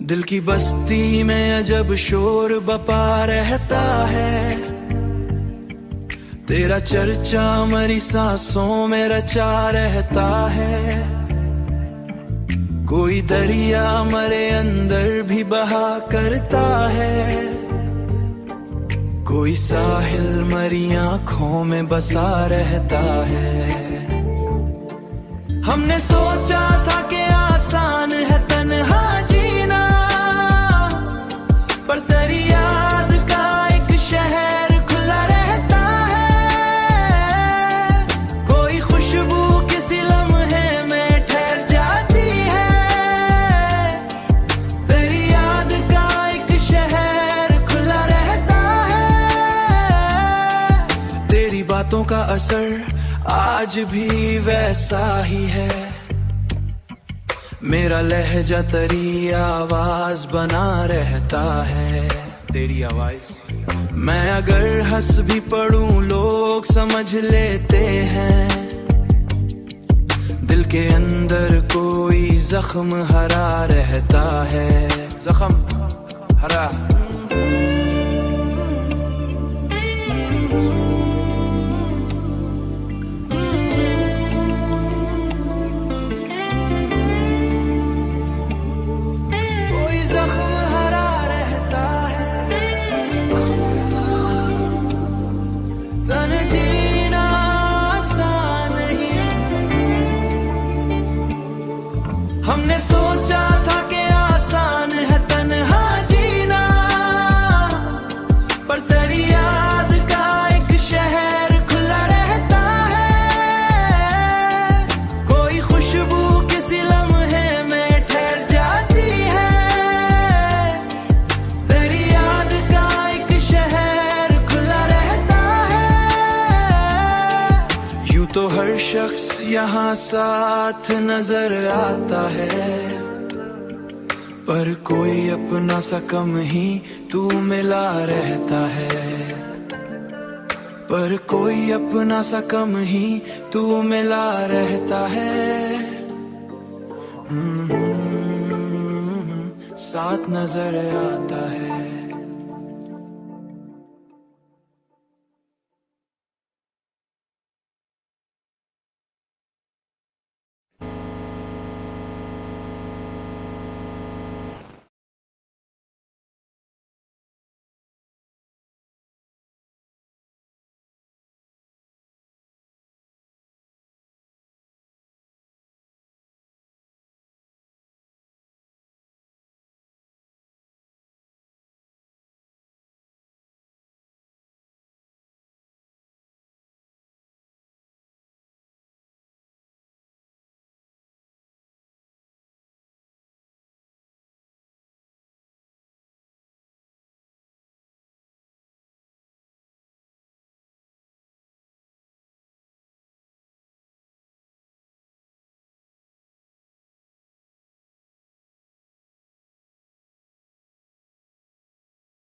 दिल की बस्ती में अजब शोर बपा रहता है, तेरा चर्चा मरी सांसों में रचा रहता है। कोई दरिया मरे अंदर भी बहा करता है, कोई साहिल मरी आंखों में बसा रहता है। हमने सोचा था कि आसान है तन्हा जीना, पर तेरी याद का एक शहर खुला रहता है। कोई खुशबू किसी लम्हे में ठहर जाती है, तेरी याद का एक शहर खुला रहता है। तेरी बातों का असर आज भी वैसा ही है, मेरा लहजा तेरी आवाज बना रहता है। तेरी आवाज मैं अगर हंस भी पढ़ूं लोग समझ लेते हैं, दिल के अंदर कोई जख्म हरा रहता है। जख्म हरा हमने सोचा था कि आसान है तन्हा जीना, पर तेरी याद का एक शहर खुला रहता है। कोई खुशबू किसी लम्हे में ठहर जाती है, तेरी याद का एक शहर खुला रहता है। यूं तो हर शख्स यहाँ साथ नजर आता है, पर कोई अपना सा कम ही तू मिला रहता है। पर कोई अपना सा कम ही तू मिला रहता है। साथ नजर आता है।